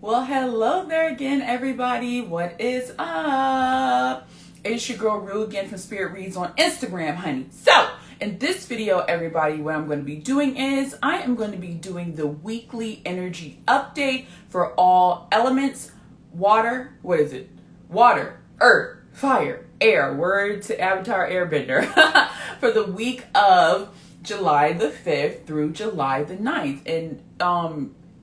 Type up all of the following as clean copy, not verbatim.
Well, hello there again, everybody. What is up? It's your girl Rue again from Spirit Reads on Instagram, honey. So, in this video, everybody, what I'm going to be doing is I am going to be doing the weekly energy update for all elements. Water, what is it? Water, earth, fire, air. Word to Avatar Airbender. For the week of July the 5th through July the 9th. And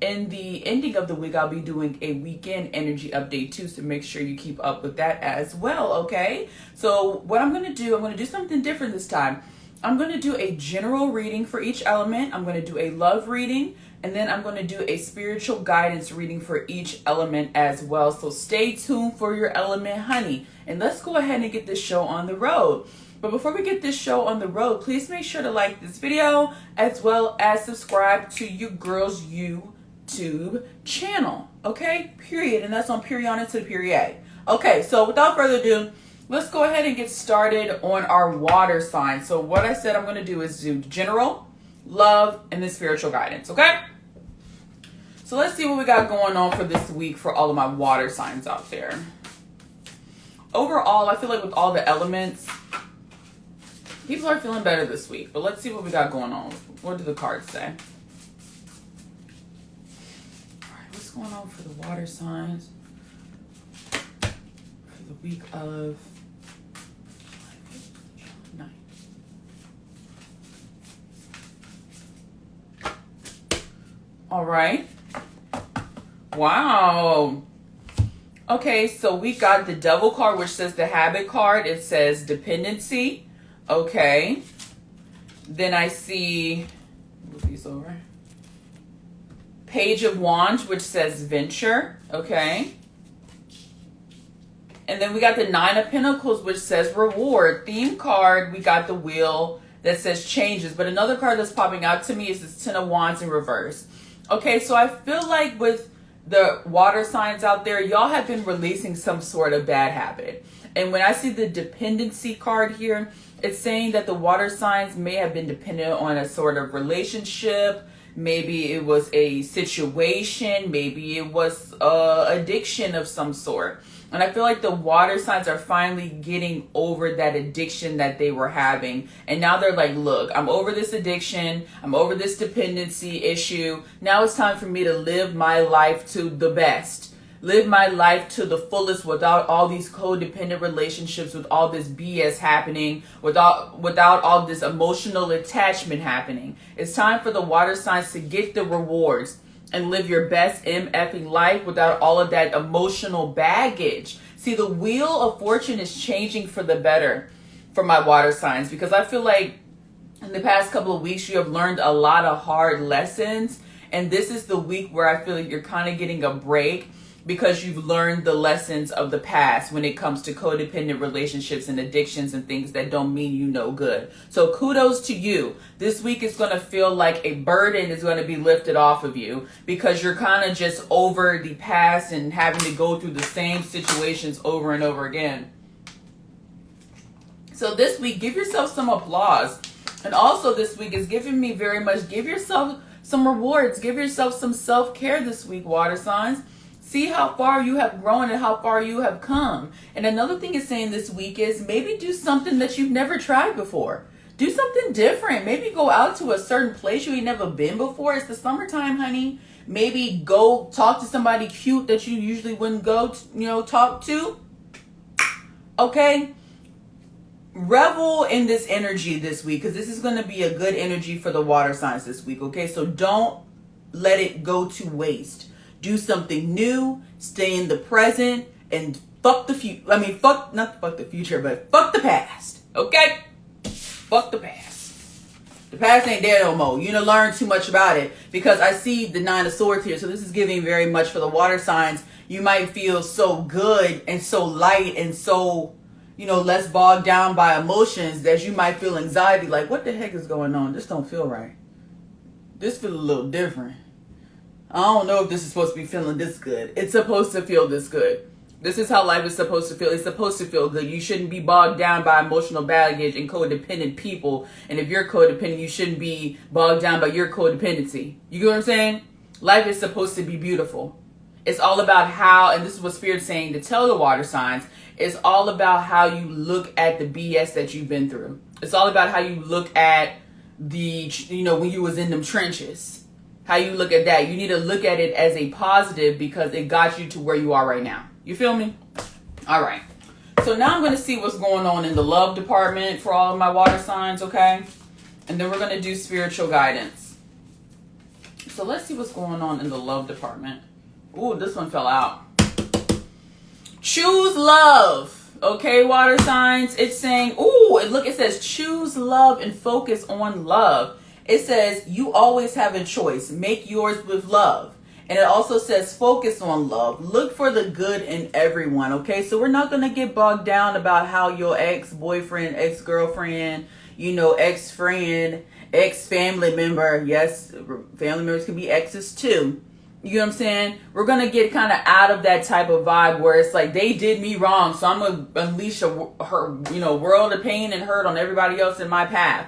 in the ending of the week, I'll be doing a weekend energy update too, so make sure you keep up with that as well, okay? So what I'm going to do something different this time. I'm going to do a general reading for each element. I'm going to do a love reading, and then I'm going to do a spiritual guidance reading for each element as well. So stay tuned for your element, honey. And let's go ahead and get this show on the road. But before we get this show on the road, please make sure to like this video as well as subscribe to your girl's YouTube channel. Okay? Period. And that's on period to the period. Okay, so without further ado, let's go ahead and get started on our water sign. So what I said I'm going to do is do general, love, and then spiritual guidance. Okay? So let's see what we got going on for this week for all of my water signs out there. Overall, I feel like with all the elements, people are feeling better this week, but let's see what we got going on. What do the cards say? All right, what's going on for the water signs for the week of July 9th? All right. Wow. Okay, so we got the Devil card, which says the Habit card. It says dependency. Okay, then I see, move these over, Page of Wands, which says venture. Okay, and then we got the Nine of Pentacles, which says reward. Theme card, we got the Wheel that says changes, but another card that's popping out to me is this Ten of Wands in reverse. Okay, so I feel like with the water signs out there, y'all have been releasing some sort of bad habit. And when I see the dependency card here, it's saying that the water signs may have been dependent on a sort of relationship. Maybe it was a situation. Maybe it was addiction of some sort. And I feel like the water signs are finally getting over that addiction that they were having. And now they're like, look, I'm over this addiction. I'm over this dependency issue. Now it's time for me to live my life to the best. Live my life to the fullest without all these codependent relationships, with all this BS happening, without all this emotional attachment happening. It's time for the water signs to get the rewards and live your best MFing life without all of that emotional baggage. See, the wheel of fortune is changing for the better for my water signs, because I feel like in the past couple of weeks, you have learned a lot of hard lessons. And this is the week where I feel like you're kind of getting a break, because you've learned the lessons of the past when it comes to codependent relationships and addictions and things that don't mean you no good. So kudos to you. This week is going to feel like a burden is going to be lifted off of you, because you're kind of just over the past and having to go through the same situations over and over again. So this week, give yourself some applause. And also this week is giving me very much, give yourself some rewards. Give yourself some self-care this week, water signs. See how far you have grown and how far you have come. And another thing it's saying this week is maybe do something that you've never tried before. Do something different. Maybe go out to a certain place you ain't never been before. It's the summertime, honey. Maybe go talk to somebody cute that you usually wouldn't go to, talk to. Okay? Revel in this energy this week, because this is going to be a good energy for the water signs this week. Okay? So don't let it go to waste. Do something new, stay in the present, and fuck the future. I mean, not fuck the future, but fuck the past. Okay? Fuck the past. The past ain't there no more. You don't learn too much about it, because I see the Nine of Swords here. So this is giving very much for the water signs. You might feel so good and so light and so, less bogged down by emotions that you might feel anxiety. Like, what the heck is going on? This don't feel right. This feels a little different. I don't know if this is supposed to be feeling this good. It's supposed to feel this good. This is how life is supposed to feel. It's supposed to feel good. You shouldn't be bogged down by emotional baggage and codependent people. And if you're codependent, you shouldn't be bogged down by your codependency. You get what I'm saying? Life is supposed to be beautiful. It's all about how, and this is what Spirit's saying to tell the water signs, it's all about how you look at the BS that you've been through. It's all about how you look at the, when you was in them trenches. How you look at that. You need to look at it as a positive because it got you to where you are right now. You feel me? All right. So now I'm going to see what's going on in the love department for all of my water signs, okay? And then we're going to do spiritual guidance. So let's see what's going on in the love department. Ooh, this one fell out. Choose love. Okay, water signs. It's saying, it says choose love and focus on love. It says you always have a choice. Make yours with love. And it also says focus on love. Look for the good in everyone. Okay, so we're not going to get bogged down about how your ex-boyfriend, ex-girlfriend, ex-friend, ex-family member. Yes, family members can be exes too. You know what I'm saying? We're going to get kind of out of that type of vibe where it's like they did me wrong, so I'm going to unleash a world of pain and hurt on everybody else in my path.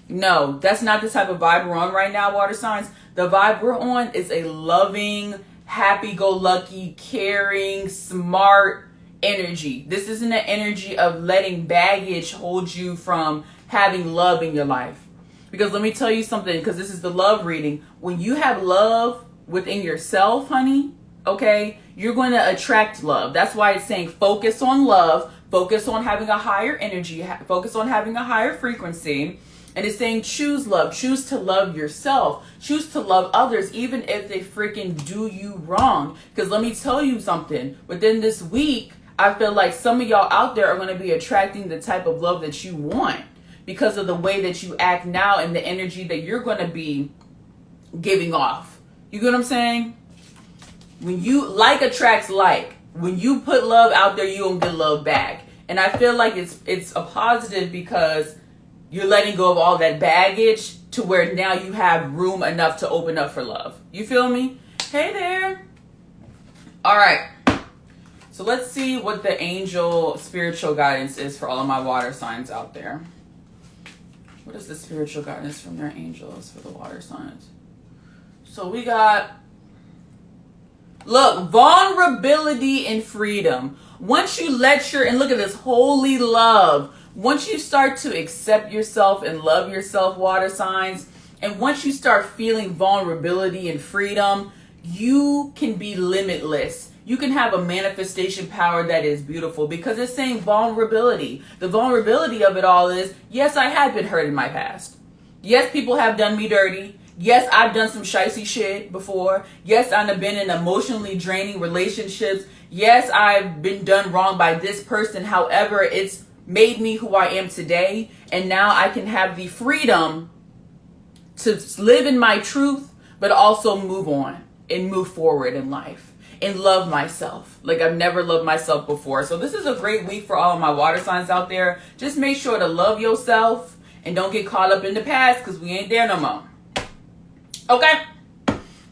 No, that's not the type of vibe we're on right now, water signs. The vibe we're on is a loving, happy-go-lucky, caring, smart energy. This isn't an energy of letting baggage hold you from having love in your life. Because let me tell you something, because this is the love reading. When you have love within yourself, honey, okay, you're going to attract love. That's why it's saying focus on love, focus on having a higher energy, focus on having a higher frequency. And it's saying choose love, choose to love yourself, choose to love others, even if they freaking do you wrong. Because let me tell you something, within this week, I feel like some of y'all out there are going to be attracting the type of love that you want because of the way that you act now and the energy that you're going to be giving off. You get what I'm saying? When you like attracts like, when you put love out there, you don't get love back. And I feel like it's a positive because you're letting go of all that baggage to where now you have room enough to open up for love. You feel me? Hey there. All right. So let's see what the angel spiritual guidance is for all of my water signs out there. What is the spiritual guidance from their angels for the water signs? So we got, look, vulnerability and freedom. Once you and look at this holy love. Once you start to accept yourself and love yourself, water signs, and once you start feeling vulnerability and freedom, you can be limitless. You can have a manifestation power that is beautiful because it's saying vulnerability. The vulnerability of it all is, yes, I have been hurt in my past. Yes, people have done me dirty. Yes, I've done some shicey shit before. Yes, I've been in emotionally draining relationships. Yes, I've been done wrong by this person. However, it's made me who I am today. And now I can have the freedom to live in my truth, but also move on and move forward in life and love myself like I've never loved myself before. So this is a great week for all of my water signs out there. Just make sure to love yourself and don't get caught up in the past because we ain't there no more. Okay.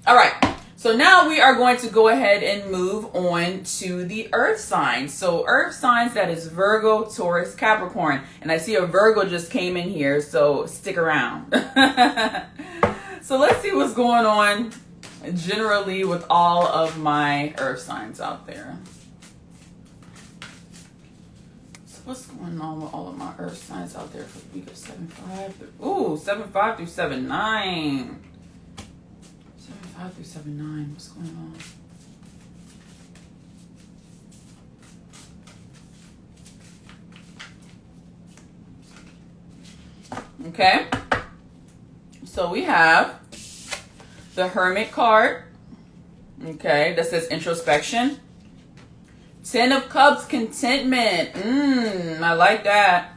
All right. So now we are going to go ahead and move on to the earth signs. So earth signs, that is Virgo, Taurus, Capricorn. And I see a Virgo just came in here, so stick around. So let's see what's going on generally with all of my earth signs out there. So what's going on with all of my earth signs out there for the week of 7-5? Ooh, 7-5 through 7-9. 7-5 through 7-9. What's going on? Okay. So we have the Hermit card. Okay, that says introspection. 10 of Cups, contentment. I like that.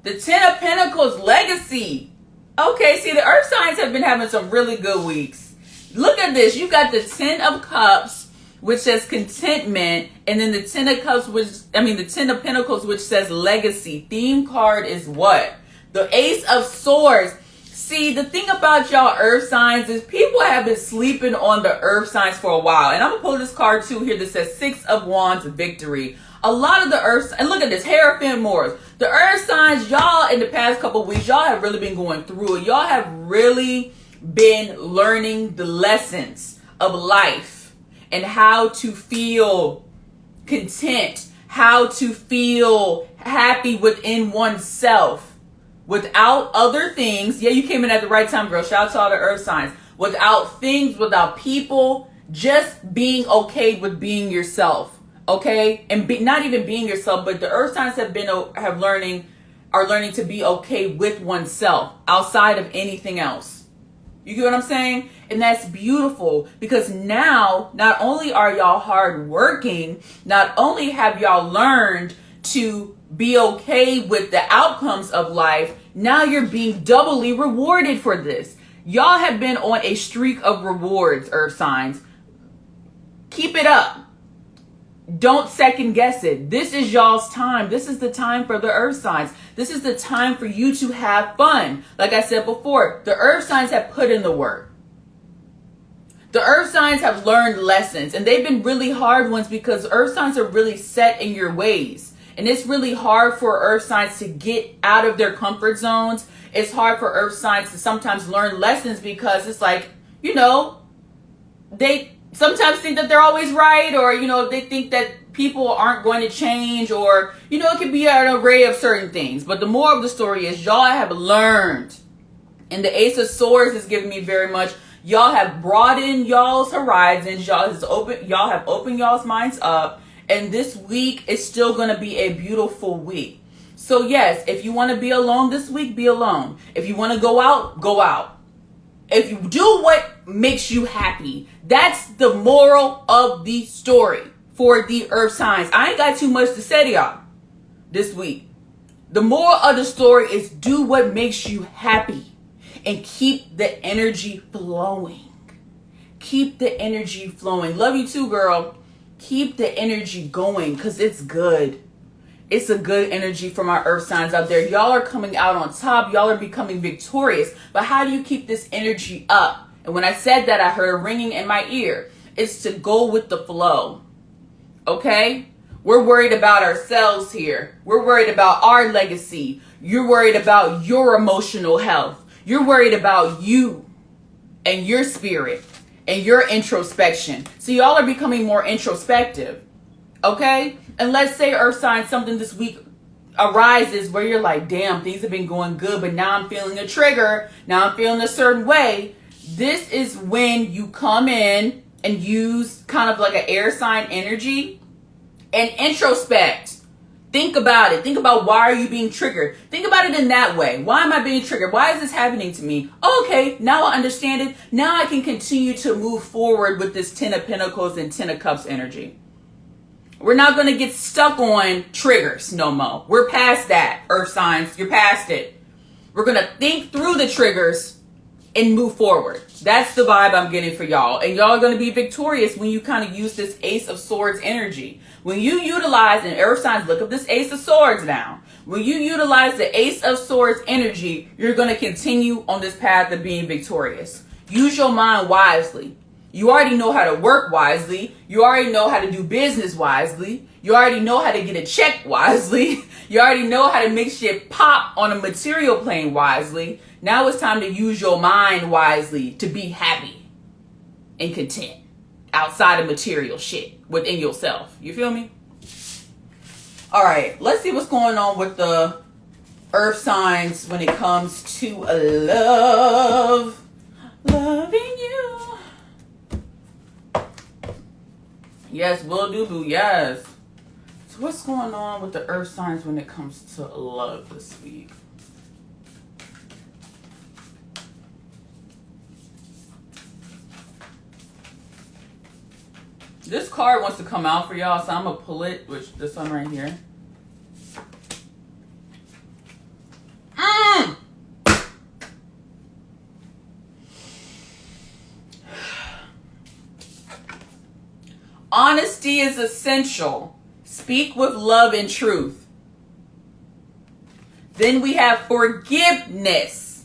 The 10 of Pentacles, legacy. Okay, see, the earth signs have been having some really good weeks. Look at this. You got the 10 of Cups, which says contentment, and then the 10 of Cups, the 10 of Pentacles, which says legacy. Theme card is what? The Ace of Swords. See, the thing about y'all earth signs is people have been sleeping on the earth signs for a while. And I'm going to pull this card too here that says 6 of Wands, victory. A lot of the earth, and look at this, Hierophant Moors. The earth signs, y'all, in the past couple of weeks, y'all have really been going through it. Y'all have really been learning the lessons of life. and how to feel content, how to feel happy within oneself without other things. Yeah, you came in at the right time, girl. Shout out to all the earth signs. Without things, without people, just being okay with being yourself. Okay? And not even being yourself, but the earth signs are learning to be okay with oneself outside of anything else. You get what I'm saying? And that's beautiful, because now not only are y'all hardworking, not only have y'all learned to be okay with the outcomes of life, now you're being doubly rewarded for this. Y'all have been on a streak of rewards, earth signs. Keep it up. Don't second guess it. This is y'all's time. This is the time for the earth signs. This is the time for you to have fun. Like I said before, the earth signs have put in the work. The earth signs have learned lessons, and they've been really hard ones, because earth signs are really set in your ways. And it's really hard for earth signs to get out of their comfort zones. It's hard for earth signs to sometimes learn lessons, because it's like, they sometimes think that they're always right, or, they think that people aren't going to change, or, it could be an array of certain things. But the moral of the story is y'all have learned. And the Ace of Swords is giving me very much, y'all have broadened y'all's horizons. Y'all have opened y'all's minds up. And this week is still going to be a beautiful week. So yes, if you want to be alone this week, be alone. If you want to go out, go out. If you do what makes you happy, that's the moral of the story for the earth signs. I ain't got too much to say to y'all this week. The moral of the story is do what makes you happy and keep the energy flowing. Keep the energy flowing. Love you too, girl. Keep the energy going, because it's good. It's a good energy from our earth signs out there. Y'all are coming out on top. Y'all are becoming victorious. But how do you keep this energy up? And when I said that, I heard a ringing in my ear. It's to go with the flow. Okay? We're worried about ourselves here. We're worried about our legacy. You're worried about your emotional health. You're worried about you and your spirit and your introspection. So y'all are becoming more introspective. Okay? And let's say, earth sign, something this week arises where you're like, damn, things have been going good, but now I'm feeling a trigger. Now I'm feeling a certain way. This is when you come in and use kind of like an air sign energy and introspect. Think about it. Think about, why are you being triggered? Think about it in that way. Why am I being triggered? Why is this happening to me? Okay, now I understand it. Now I can continue to move forward with this 10 of Pentacles and 10 of Cups energy. We're not going to get stuck on triggers no more. We're past that, earth signs. You're past it. We're going to think through the triggers and move forward. That's the vibe I'm getting for y'all. And y'all are going to be victorious when you kind of use this Ace of Swords energy. When you utilize, and earth signs, look up this Ace of Swords now. When you utilize the Ace of Swords energy, you're going to continue on this path of being victorious. Use your mind wisely. You already know how to work wisely. You already know how to do business wisely. You already know how to get a check wisely. You already know how to make shit pop on a material plane wisely. Now it's time to use your mind wisely to be happy and content outside of material shit within yourself. You feel me? All right, let's see what's going on with the earth signs when it comes to love. Loving you. Yes, will do, boo. Yes. So what's going on with the earth signs when it comes to love this week? This card wants to come out for y'all, so I'm going to pull it, which this one right here. Honesty is essential. Speak with love and truth. Then we have forgiveness.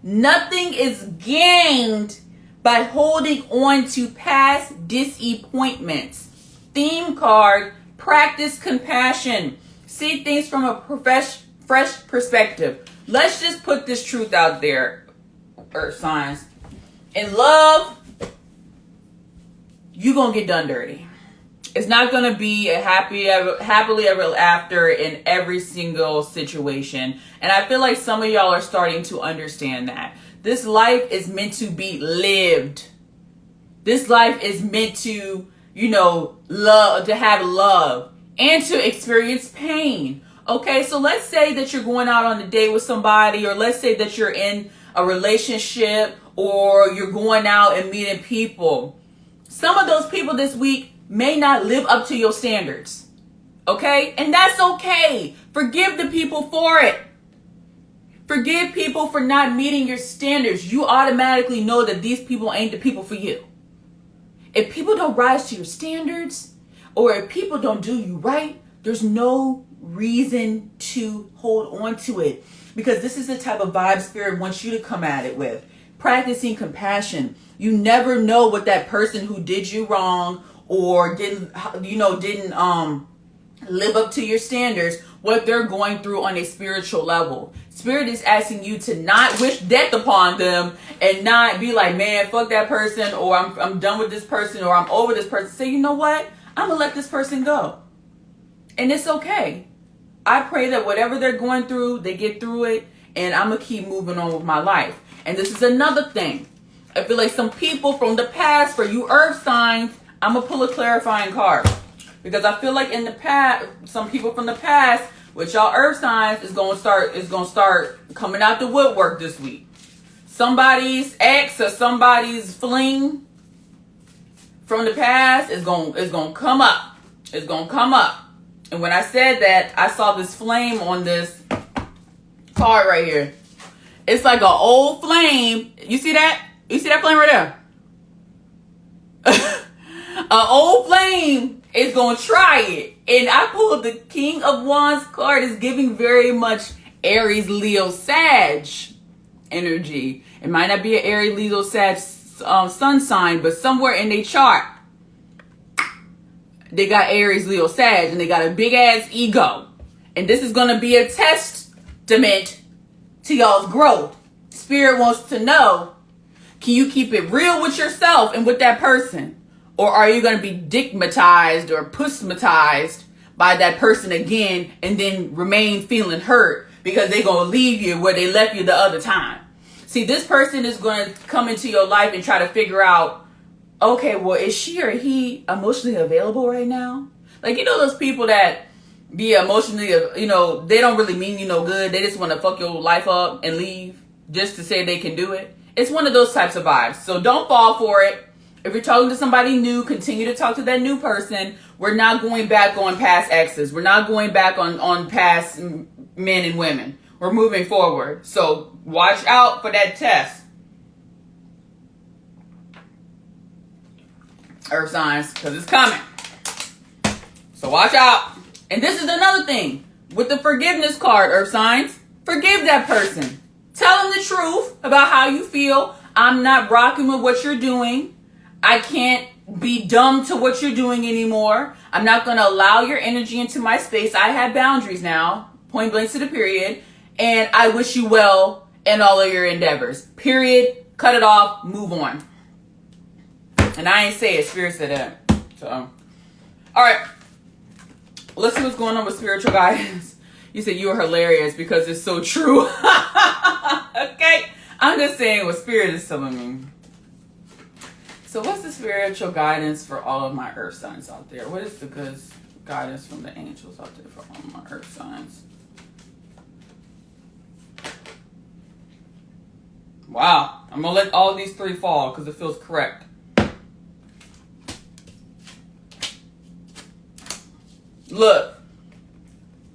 Nothing is gained by holding on to past disappointments. Theme card, practice compassion. See things from a fresh perspective. Let's just put this truth out there, earth signs. In love, you're going to get done dirty. It's not going to be a happily ever after in every single situation. And I feel like some of y'all are starting to understand that. This life is meant to be lived. This life is meant to, love, to have love and to experience pain. Okay, so let's say that you're going out on a date with somebody, or let's say that you're in a relationship, or you're going out and meeting people. Some of those people this week may not live up to your standards. Okay? And that's okay. Forgive the people for it. Forgive people for not meeting your standards. You automatically know that these people ain't the people for you. If people don't rise to your standards, or if people don't do you right, there's no reason to hold on to it. Because this is the type of vibe Spirit wants you to come at it with. Practicing compassion. You never know what that person who did you wrong or didn't live up to your standards, what they're going through on a spiritual level. Spirit is asking you to not wish death upon them and not be like, man, fuck that person, or I'm done with this person, or I'm over this person. Say, you know what? I'm going to let this person go. And it's okay. I pray that whatever they're going through, they get through it, and I'm going to keep moving on with my life. And this is another thing. I feel like some people from the past, for you earth signs, I'm going to pull a clarifying card. Because I feel like in the past, some people from the past, with y'all earth signs, is going to start coming out the woodwork this week. Somebody's ex or somebody's fling from the past is going to come up. It's going to come up. And when I said that, I saw this flame on this card right here. It's like an old flame. You see that? You see that flame right there? An old flame is going to try it. And I pulled the King of Wands card. Is giving very much Aries, Leo, Sag energy. It might not be an Aries, Leo, Sag sun sign, but somewhere in their chart, they got Aries, Leo, Sag, and they got a big ass ego. And this is going to be a testament to y'all's growth. Spirit wants to know, can you keep it real with yourself and with that person? Or are you going to be digmatized or pussmatized by that person again and then remain feeling hurt because they're going to leave you where they left you the other time? See, this person is going to come into your life and try to figure out, okay, well, is she or he emotionally available right now? Like, those people that be emotionally, they don't really mean you no good. They just want to fuck your life up and leave just to say they can do it. It's one of those types of vibes. So don't fall for it. If you're talking to somebody new, continue to talk to that new person. We're not going back on past exes. We're not going back on past men and women. We're moving forward. So watch out for that test. Earth signs, because it's coming. So watch out. And this is another thing. With the forgiveness card, Earth signs, forgive that person. Tell them the truth about how you feel. I'm not rocking with what you're doing. I can't be dumb to what you're doing anymore. I'm not going to allow your energy into my space. I have boundaries now, point blank to the period. And I wish you well in all of your endeavors. Period. Cut it off. Move on. And I ain't say it. Spirit said that. So, all right. Let's see what's going on with spiritual guidance. You said you were hilarious because it's so true. Okay. I'm just saying what Spirit is telling me. So what's the spiritual guidance for all of my earth signs out there? What is the good guidance from the angels out there for all of my earth signs? Wow. I'm going to let all these three fall because it feels correct. Look.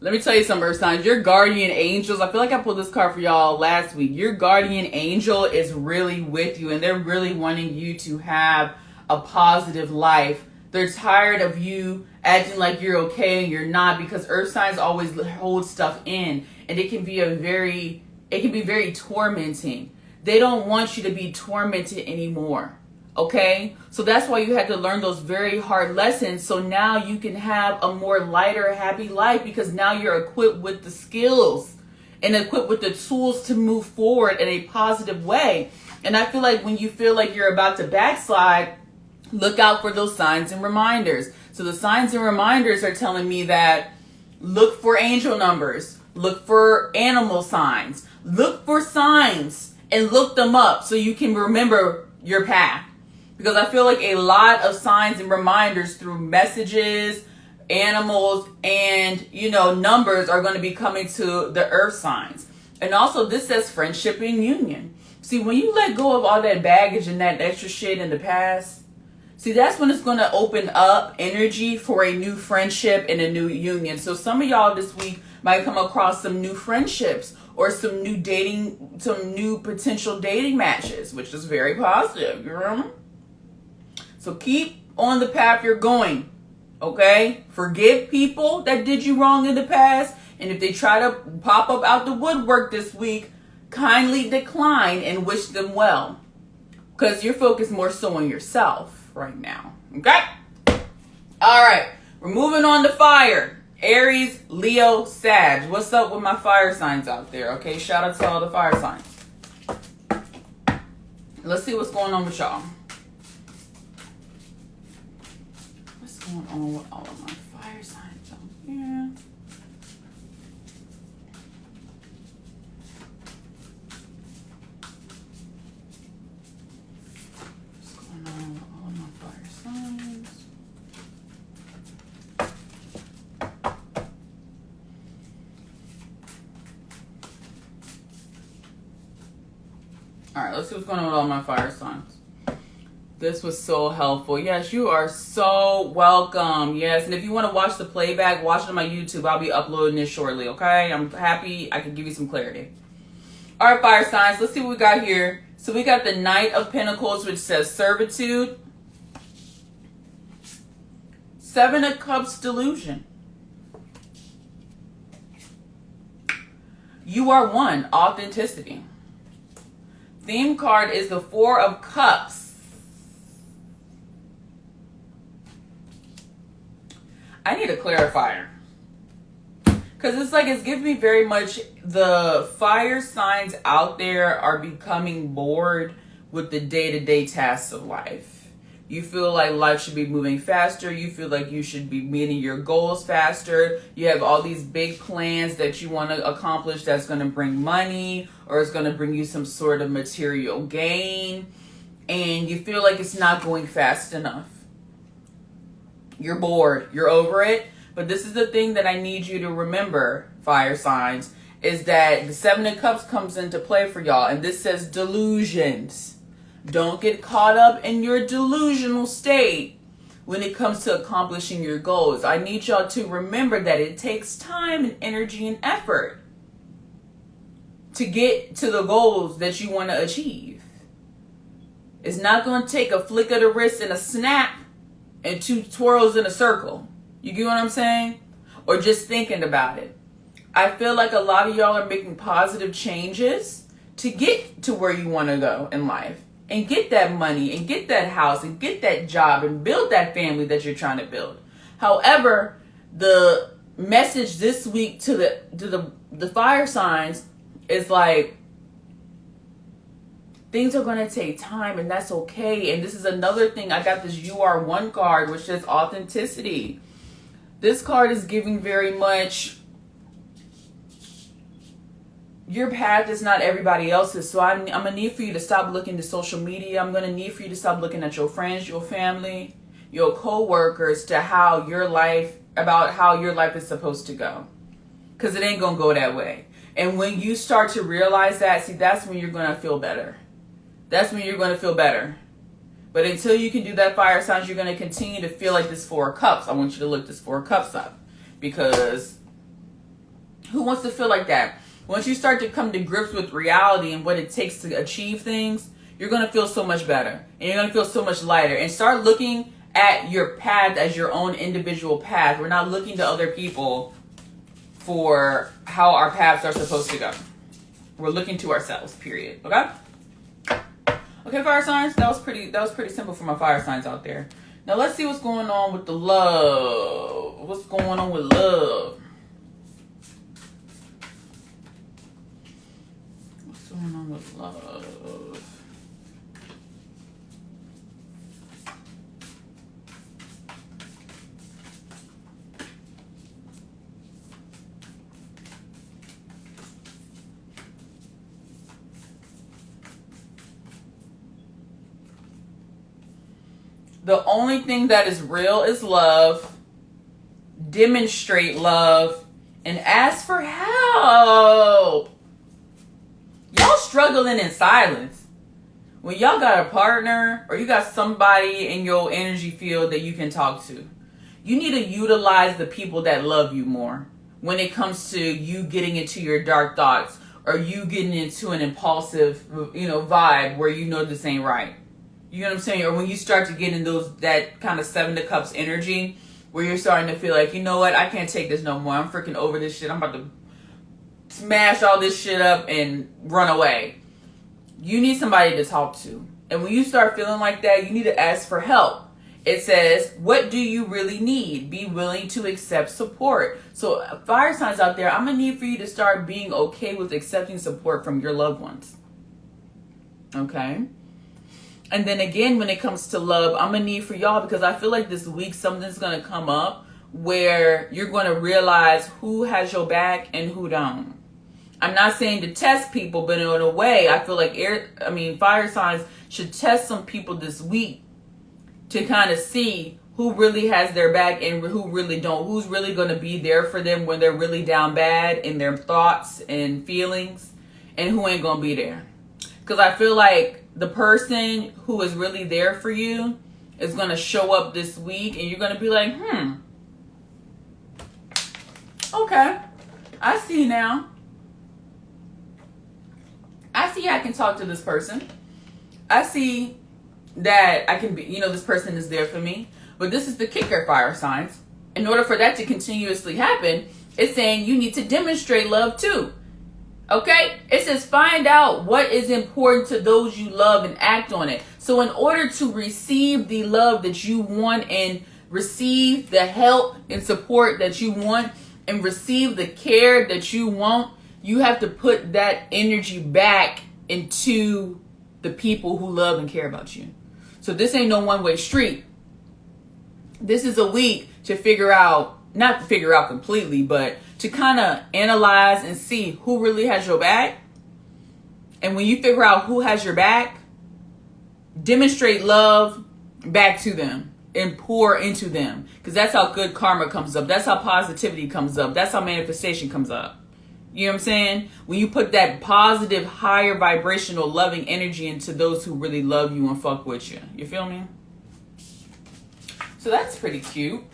Let me tell you some earth signs. Your guardian angels, I feel like I pulled this card for y'all last week. Your guardian angel is really with you, and they're really wanting you to have a positive life. They're tired of you acting like you're okay and you're not, because earth signs always hold stuff in, and it can be very tormenting. They don't want you to be tormented anymore. Okay, so that's why you had to learn those very hard lessons. So now you can have a more lighter, happy life, because now you're equipped with the skills and equipped with the tools to move forward in a positive way. And I feel like when you feel like you're about to backslide, Look out for those signs and reminders. So the signs and reminders are telling me that look for angel numbers, look for animal signs, look for signs and look them up so you can remember your path. Because I feel like a lot of signs and reminders through messages, animals, and, numbers are going to be coming to the earth signs. And also this says friendship and union. See, when you let go of all that baggage and that extra shit in the past, see, that's when it's going to open up energy for a new friendship and a new union. So some of y'all this week might come across some new friendships or some new potential dating matches, which is very positive. You remember? So keep on the path you're going, okay? Forgive people that did you wrong in the past. And if they try to pop up out the woodwork this week, kindly decline and wish them well. Because you're focused more so on yourself right now, okay? All right, we're moving on to fire. Aries, Leo, Sag. What's up with my fire signs out there, okay? Shout out to all the fire signs. Let's see what's going on with y'all. What's going on with all of my fire signs out here? What's going on with all of my fire signs? All right, let's see what's going on with all my fire signs. This was so helpful. Yes, you are so welcome. Yes, and if you want to watch the playback, watch it on my YouTube. I'll be uploading this shortly, okay? I'm happy I can give you some clarity. All right, fire signs. Let's see what we got here. So we got the Knight of Pentacles, which says servitude. Seven of Cups, delusion. You are one, authenticity. Theme card is the Four of Cups. I need a clarifier. Because it's giving me very much the fire signs out there are becoming bored with the day-to-day tasks of life. You feel like life should be moving faster. You feel like you should be meeting your goals faster. You have all these big plans that you want to accomplish that's going to bring money or it's going to bring you some sort of material gain. And you feel like it's not going fast enough. You're bored. You're over it. But this is the thing that I need you to remember, fire signs, is that the Seven of Cups comes into play for y'all. And this says delusions. Don't get caught up in your delusional state when it comes to accomplishing your goals. I need y'all to remember that it takes time and energy and effort to get to the goals that you want to achieve. It's not going to take a flick of the wrist and a snap and two twirls in a circle. You get what I'm saying? Or just thinking about it. I feel like a lot of y'all are making positive changes to get to where you want to go in life. And get that money and get that house and get that job and build that family that you're trying to build. However, the message this week to the fire signs is like, things are going to take time and that's okay. And this is another thing. I got this You Are One card, which says authenticity. This card is giving very much your path is not everybody else's. So I'm going to need for you to stop looking to social media. I'm going to need for you to stop looking at your friends, your family, your co-workers to how your life is supposed to go. Because it ain't going to go that way. And when you start to realize that, see, that's when you're going to feel better. That's when you're going to feel better. But until you can do that, fire signs, you're going to continue to feel like this Four of Cups. I want you to look this Four of Cups up. Because who wants to feel like that? Once you start to come to grips with reality and what it takes to achieve things, you're going to feel so much better. And you're going to feel so much lighter. And start looking at your path as your own individual path. We're not looking to other people for how our paths are supposed to go. We're looking to ourselves, period. Okay? Okay, fire signs. That was pretty simple for my fire signs out there. Now let's see what's going on with the love. What's going on with love? What's going on with love? The only thing that is real is love. Demonstrate love and ask for help. Y'all struggling in silence. When y'all got a partner or you got somebody in your energy field that you can talk to, you need to utilize the people that love you more when it comes to you getting into your dark thoughts or you getting into an impulsive, vibe where this ain't right. You know what I'm saying? Or when you start to get in that kind of 7 of Cups energy where you're starting to feel like, you know what, I can't take this no more. I'm freaking over this shit. I'm about to smash all this shit up and run away. You need somebody to talk to. And when you start feeling like that, you need to ask for help. It says, what do you really need? Be willing to accept support. So fire signs out there, I'm going to need for you to start being okay with accepting support from your loved ones. Okay? And then again, when it comes to love, I'm going to need for y'all, because I feel like this week something's going to come up where you're going to realize who has your back and who don't. I'm not saying to test people, but in a way, I feel like fire signs should test some people this week to kind of see who really has their back and who really don't. Who's really going to be there for them when they're really down bad in their thoughts and feelings, and who ain't going to be there. Because I feel like the person who is really there for you is going to show up this week, and you're going to be like, okay, I see now. I see I can talk to this person. I see that I can be, this person is there for me. But this is the kicker, fire signs. In order for that to continuously happen, it's saying you need to demonstrate love too. Okay? It says find out what is important to those you love and act on it. So in order to receive the love that you want and receive the help and support that you want and receive the care that you want, you have to put that energy back into the people who love and care about you. So this ain't no one-way street. This is a week to figure out, not to figure out completely, but to kind of analyze and see who really has your back. And when you figure out who has your back, demonstrate love back to them and pour into them. Because that's how good karma comes up. That's how positivity comes up. That's how manifestation comes up. You know what I'm saying? When you put that positive, higher vibrational, loving energy into those who really love you and fuck with you. You feel me? So that's pretty cute.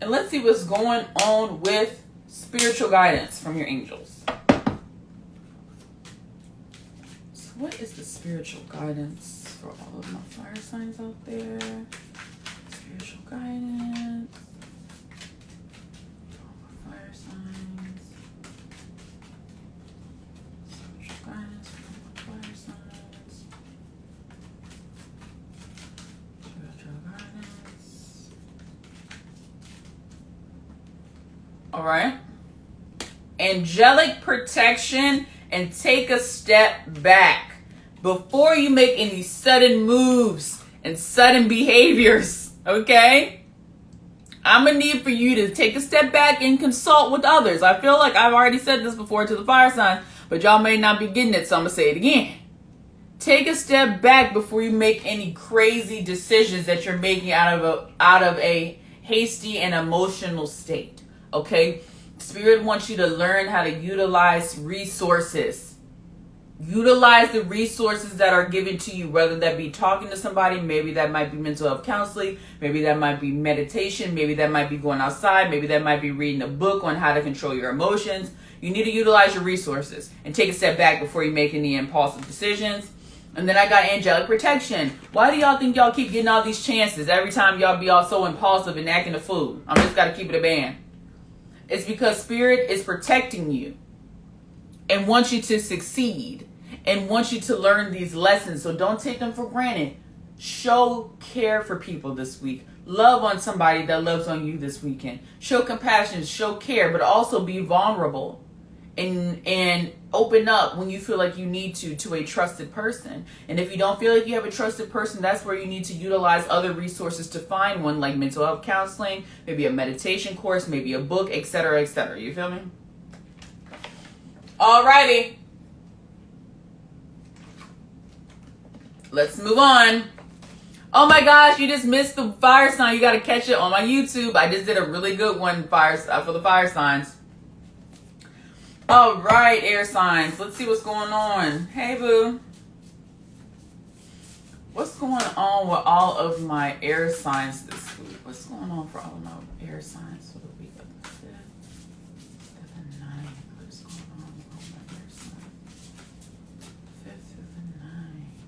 And let's see what's going on with spiritual guidance from your angels. So what is the spiritual guidance for all of my fire signs out there? Spiritual guidance. Fire signs. Spiritual guidance for fire signs. Spiritual guidance. All right. Angelic protection, and take a step back before you make any sudden moves and sudden behaviors. Okay? I'm going to need for you to take a step back and consult with others. I feel like I've already said this before to the fire sign, but y'all may not be getting it, so I'm going to say it again. Take a step back before you make any crazy decisions that you're making out of a hasty and emotional state. Okay? Spirit wants you to learn how to utilize resources. Utilize the resources that are given to you, whether that be talking to somebody, maybe that might be mental health counseling, maybe that might be meditation, maybe that might be going outside, maybe that might be reading a book on how to control your emotions. You need to utilize your resources and take a step back before you make any impulsive decisions. And then I got angelic protection. Why do y'all think y'all keep getting all these chances every time y'all be all so impulsive and acting a fool? I'm just got to keep it a band. It's because Spirit is protecting you and wants you to succeed and wants you to learn these lessons. So don't take them for granted. Show care for people this week. Love on somebody that loves on you this weekend. Show compassion, show care, but also be vulnerable and open up when you feel like you need to a trusted person. And if you don't feel like you have a trusted person, that's where you need to utilize other resources to find one, like mental health counseling, maybe a meditation course, maybe a book, etc., etc. You feel me? Alrighty. Let's move on. Oh my gosh, you just missed the fire sign. You got to catch it on my YouTube. I just did a really good one for the fire signs. All right, air signs. Let's see what's going on. Hey, boo. What's going on with all of my air signs this week? What's going on for all of my air signs for the week of the 5th to the 9th? What's going on with all my air signs? 5th to the 9th.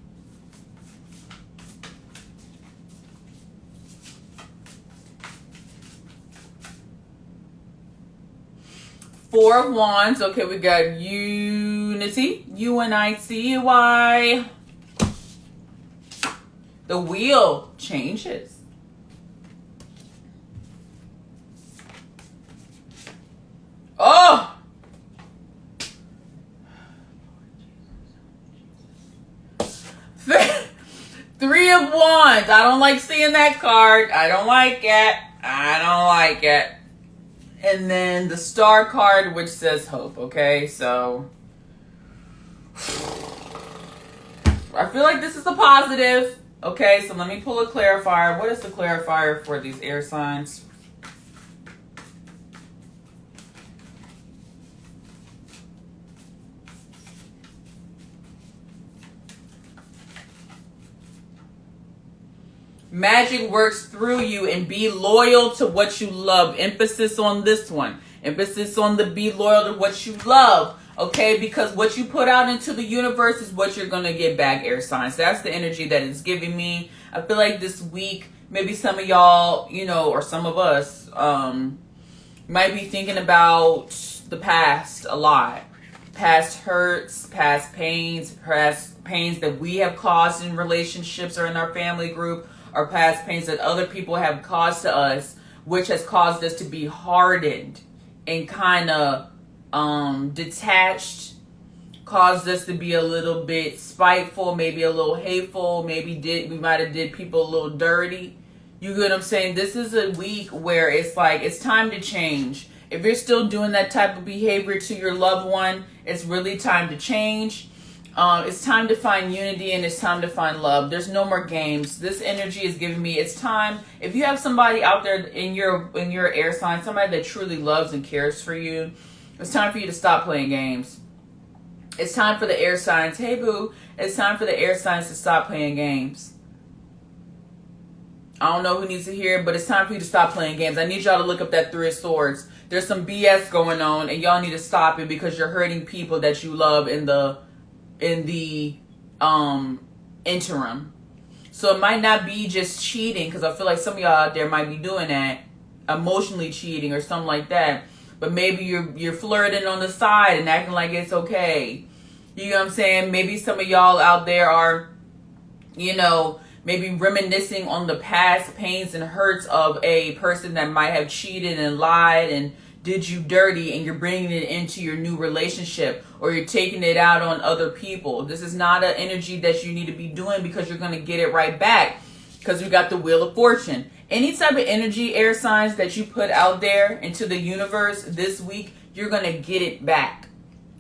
Four of Wands. Okay, we got unity. UNITY. The wheel changes. Oh! Three of Wands. I don't like seeing that card. I don't like it. I don't like it. And then the star card, which says hope. Okay, so I feel like this is a positive. Okay, so let me pull a clarifier. What is the clarifier for these air signs? Magic works through you, and be loyal to what you love. Emphasis on this one. Emphasis on the be loyal to what you love. Okay, because what you put out into the universe is what you're going to get back, air signs. That's the energy that it's giving me. I feel like this week, maybe some of y'all, you know, or some of us might be thinking about the past a lot. Past hurts, past pains that we have caused in relationships or in our family group, or past pains that other people have caused to us, which has caused us to be hardened and kind of detached, caused us to be a little bit spiteful, maybe a little hateful, maybe we might have did people a little dirty. You get what I'm saying? This is a week where it's like, it's time to change. If you're still doing that type of behavior to your loved one, it's really time to change. It's time to find unity, and it's time to find love. There's no more games. This energy is giving me, it's time. If you have somebody out there in your air sign, somebody that truly loves and cares for you, it's time for you to stop playing games. It's time for the air signs. Hey, boo. It's time for the air signs to stop playing games. I don't know who needs to hear it, but it's time for you to stop playing games. I need y'all to look up that Three of Swords. There's some BS going on, and y'all need to stop it because you're hurting people that you love in the interim. So it might not be just cheating, because I feel like some of y'all out there might be doing that, emotionally cheating or something like that. But maybe you're flirting on the side and acting like it's okay. You know what I'm saying? Maybe some of y'all out there are, you know, maybe reminiscing on the past pains and hurts of a person that might have cheated and lied and did you dirty, and you're bringing it into your new relationship, or you're taking it out on other people. This is not an energy that you need to be doing, because you're going to get it right back, because we got the Wheel of Fortune. Any type of energy, air signs, that you put out there into the universe this week, you're going to get it back.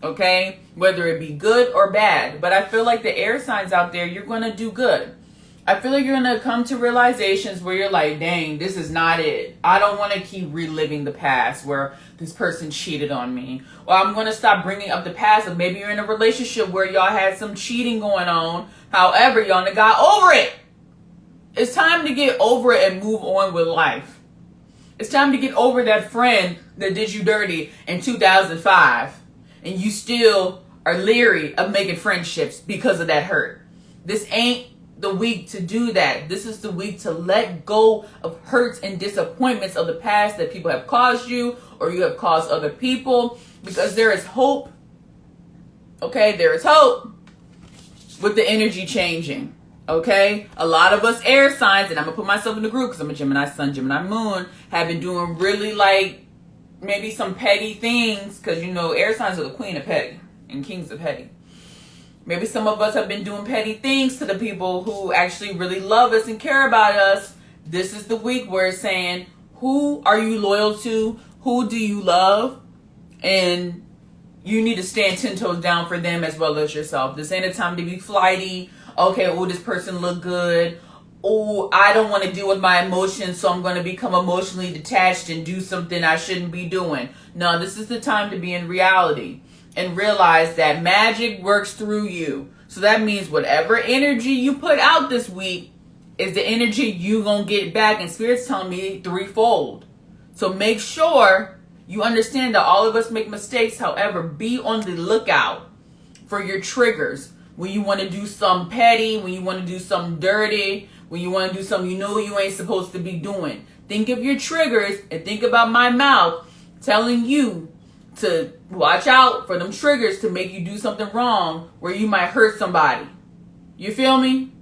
Okay? Whether it be good or bad. But I feel like the air signs out there, you're going to do good. I feel like you're going to come to realizations where you're like, dang, this is not it. I don't want to keep reliving the past where this person cheated on me. Or I'm going to stop bringing up the past. Or maybe you're in a relationship where y'all had some cheating going on. However, y'all got over it. It's time to get over it and move on with life. It's time to get over that friend that did you dirty in 2005. And you still are leery of making friendships because of that hurt. This ain't the week to do that. This is the week to let go of hurts and disappointments of the past that people have caused you, or you have caused other people, because there is hope. Okay, there is hope with the energy changing. Okay, a lot of us air signs, and I'm gonna put myself in the group because I'm a Gemini sun, Gemini moon, have been doing really like maybe some petty things, because you know air signs are the queen of petty and kings of petty. Maybe some of us have been doing petty things to the people who actually really love us and care about us. This is the week where it's saying, who are you loyal to? Who do you love? And you need to stand 10 toes down for them as well as yourself. This ain't a time to be flighty. Okay, oh, this person look good. oh, I don't want to deal with my emotions, so I'm going to become emotionally detached and do something I shouldn't be doing. No, this is the time to be in reality and realize that magic works through you. So that means whatever energy you put out this week is the energy you going to get back. And Spirit's telling me threefold. So make sure you understand that all of us make mistakes. However, be on the lookout for your triggers. When you want to do something petty, when you want to do something dirty, when you want to do something you know you ain't supposed to be doing. Think of your triggers and think about my mouth telling you to watch out for them triggers to make you do something wrong where you might hurt somebody. You feel me?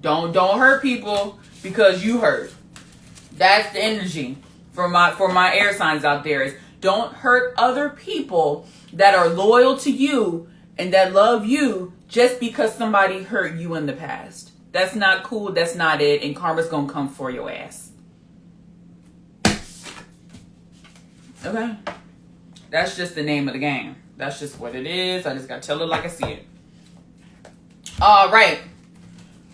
Don't hurt people because you hurt. That's the energy for my air signs out there is don't hurt other people that are loyal to you and that love you just because somebody hurt you in the past. That's not cool. That's not it. And karma's going to come for your ass. Okay? That's just the name of the game. That's just what it is. I just got to tell it like I see it. All right.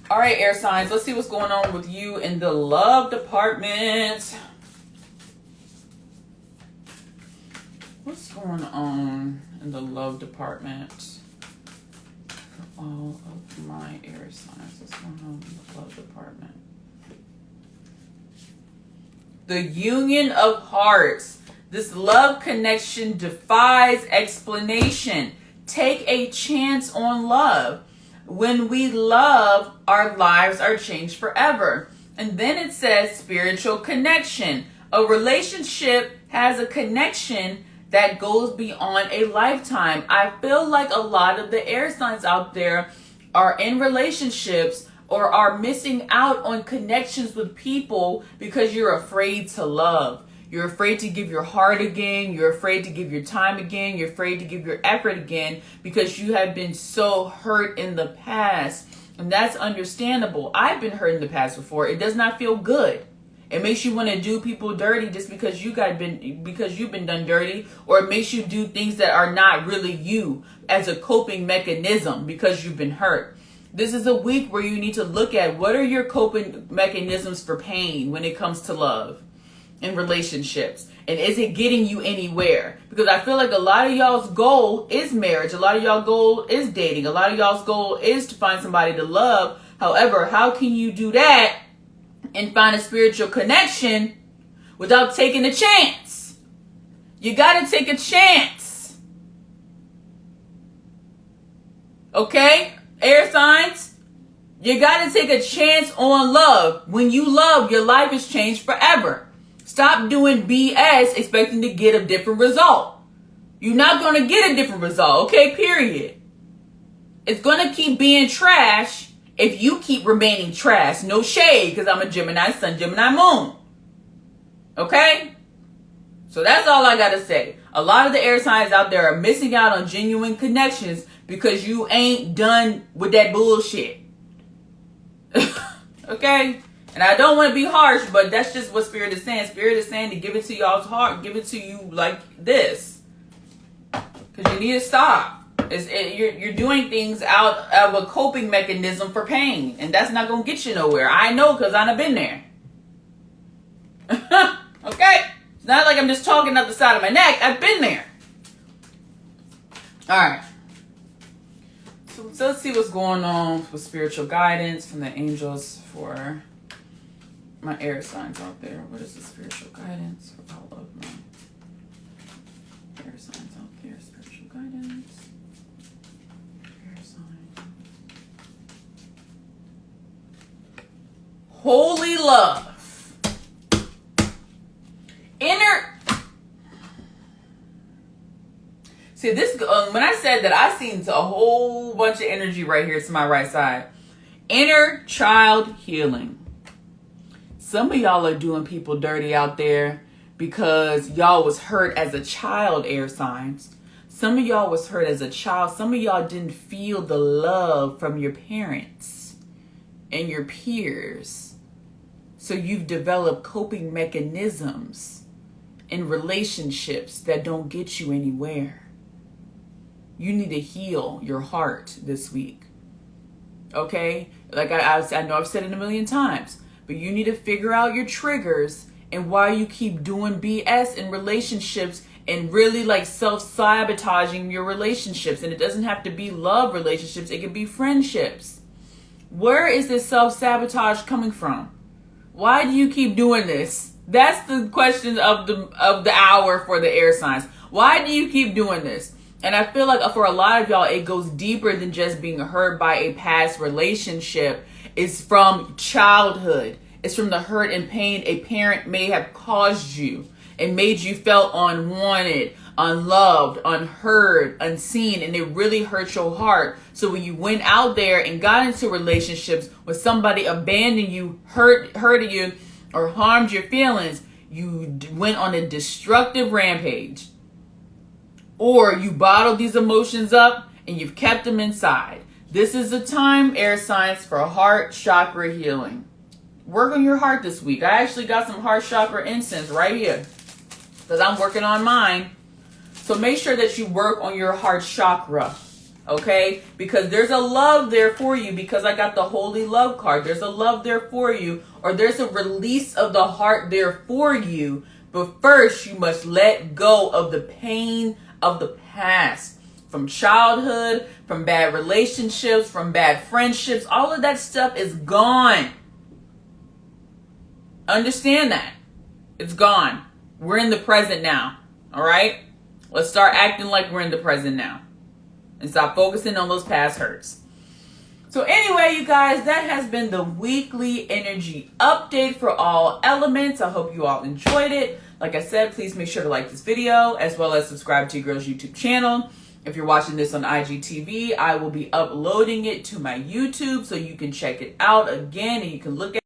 All right, air signs. Let's see what's going on with you in the love department. What's going on in the love department for all of my air signs? What's going on in the love department? The union of hearts. This love connection defies explanation. Take a chance on love. When we love, our lives are changed forever. And then it says spiritual connection. A relationship has a connection that goes beyond a lifetime. I feel like a lot of the air signs out there are in relationships or are missing out on connections with people because you're afraid to love. You're afraid to give your heart again. You're afraid to give your time again. You're afraid to give your effort again because you have been so hurt in the past. And that's understandable. I've been hurt in the past before. It does not feel good. It makes you want to do people dirty just because you've been done dirty, or it makes you do things that are not really you as a coping mechanism because you've been hurt. This is a week where you need to look at what are your coping mechanisms for pain when it comes to love in relationships, and is it getting you anywhere? Because I feel like a lot of y'all's goal is marriage, a lot of y'all goal is dating, a lot of y'all's goal is to find somebody to love. However, how can you do that and find a spiritual connection without taking a chance? You gotta take a chance. Okay, air signs, you gotta take a chance on love. When you love, your life is changed forever. Stop doing BS expecting to get a different result. You're not going to get a different result, okay? Period. It's going to keep being trash if you keep remaining trash. No shade, because I'm a Gemini sun, Gemini moon. Okay? So that's all I got to say. A lot of the air signs out there are missing out on genuine connections because you ain't done with that bullshit. Okay? And I don't want to be harsh, but that's just what Spirit is saying. Spirit is saying to give it to y'all's heart. Give it to you like this. Because you need to stop. You're doing things out of a coping mechanism for pain. And that's not going to get you nowhere. I know because I've been there. Okay? It's not like I'm just talking up the side of my neck. I've been there. Alright. So let's see what's going on with spiritual guidance from the angels for my air signs out there. What is the spiritual guidance for all of my air signs out there? Spiritual guidance. Air sign. Holy love. Inner. See, this, when I said that, I seen a whole bunch of energy right here to my right side. Inner child healing. Some of y'all are doing people dirty out there because y'all was hurt as a child, air signs. Some of y'all was hurt as a child. Some of y'all didn't feel the love from your parents and your peers. So you've developed coping mechanisms in relationships that don't get you anywhere. You need to heal your heart this week. Okay? Like I know I've said it a million times, but you need to figure out your triggers and why you keep doing BS in relationships and really like self-sabotaging your relationships. And it doesn't have to be love relationships. It could be friendships. Where is this self-sabotage coming from? Why do you keep doing this? That's the question of the hour for the air signs. Why do you keep doing this? And I feel like for a lot of y'all, it goes deeper than just being hurt by a past relationship. It's from childhood. It's from the hurt and pain a parent may have caused you and made you feel unwanted, unloved, unheard, unseen, and it really hurt your heart. So when you went out there and got into relationships with somebody abandoned you, hurted you, or harmed your feelings, you went on a destructive rampage. Or you bottled these emotions up and you've kept them inside. This is the time, air signs, for heart chakra healing. Work on your heart this week. I actually got some heart chakra incense right here because I'm working on mine. So make sure that you work on your heart chakra, okay? Because there's a love there for you, because I got the Holy Love card. There's a love there for you, or there's a release of the heart there for you. But first, you must let go of the pain of the past, from childhood, from bad relationships, from bad friendships. All of that stuff is gone. Understand that. It's gone. We're in the present now. All right? Let's start acting like we're in the present now and stop focusing on those past hurts. So anyway, you guys, that has been the weekly energy update for all elements. I hope you all enjoyed it. Like I said, please make sure to like this video as well as subscribe to your girl's YouTube channel. If you're watching this on IGTV, I will be uploading it to my YouTube so you can check it out again and you can look at